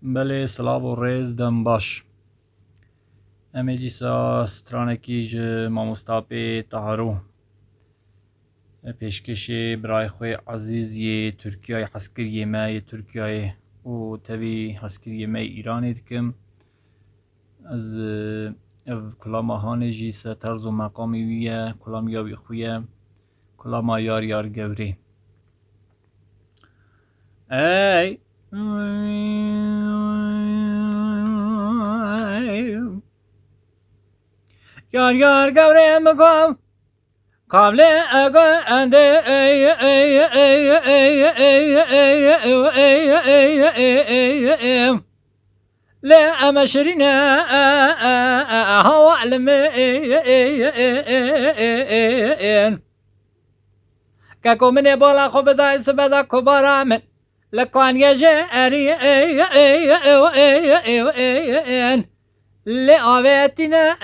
بله سلاو و ریز دم باش امی دیسا سترانکی جه ماموستاپی تهارو پیشکش برای خوی عزیزی ترکیه حسکریه مای ترکیه و تبی حسکریه مای ایرانی دکم از کلام هانی جی سترز و مقامی ویه کلام یاوی خویه کلام یار گوری ای یار گوری مگم قبل اگه انده لا امشرنا هو علمين كاكو من بالا خو بزاي سبدا كبارا من لكوان يجاري لأواتنا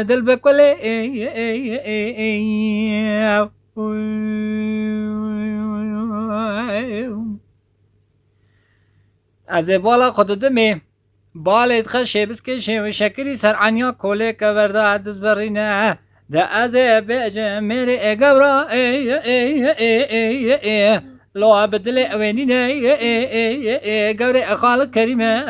دل بكل از بالا خودت می بالت خشه بس که شو شکری سر عنیا کوله که ورده عدس برینه ده از بجه میره اگبرا لو بدل اوینینه گبر اخال کریمه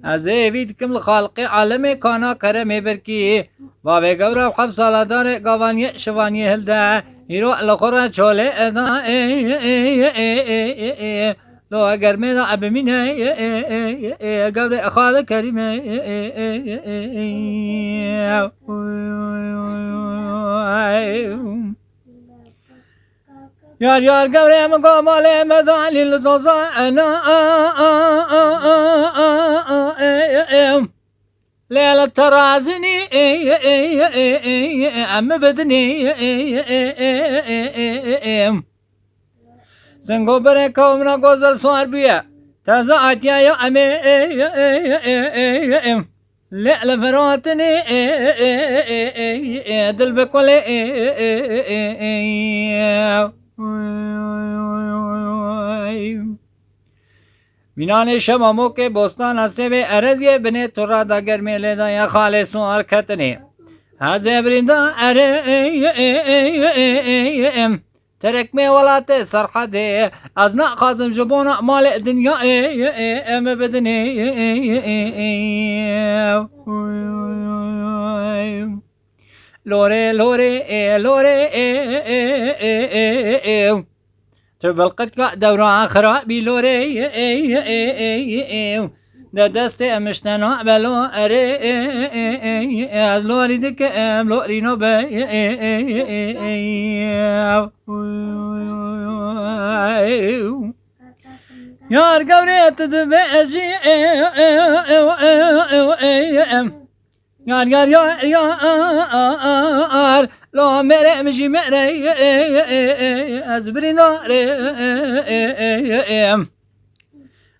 از وید کم الخالق عالم کانا کرم برکی بابه گورا خب سالا داره گوانی شوانی هلده ایرو لخورا چوله ادا لو اگر میدا ابمینه گور اخال کریمه یار گوره مگو ماله مدالی لزوزا انا ليلة ترازني أم بدني زنگو بره کومنا گوزل سوار بیا تازه آتیا یا امی لعل فراتني دل بکل بینان شمامو که بستان هسته به ارزیه بنه تو را دا گرمی لیدا یا خالص و ارکتنی هزه بریندا ترکمی ولات سرحده از نقازم جبونا مال دنیا ام بدنی لوره تبلقت دورة آخرى بلوري ده دست مشتنا بلو أري از لوري دك لوري نوبة يار قوري تدبجي يار لو مرة مشي مرة أزبري نار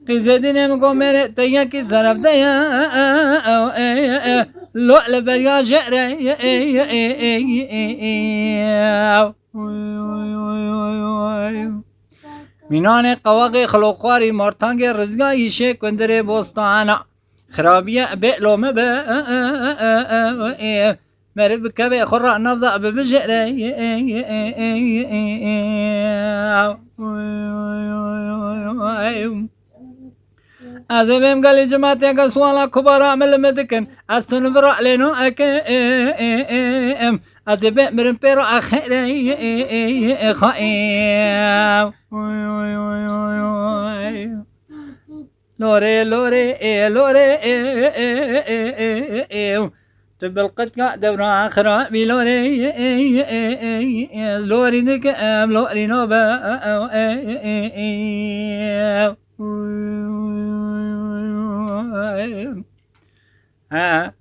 قزدين مقو مرة تيا كي زرف ديا لو لبريا جرة مینان قواقي خلوقواري مارتانگ رزقاي شي كندري بوستانا خرابية بئلو مبا مرب كبي خرع نفضة ببجئ أزبهم قال جماعتي كسوالا كبارا ملمدكن أستنفرع لنو أكيم أزبهم مرمبيرو أخيري خائم لوري تبلقت دورة آخرى بلوري لوري دك لوري نوبة ها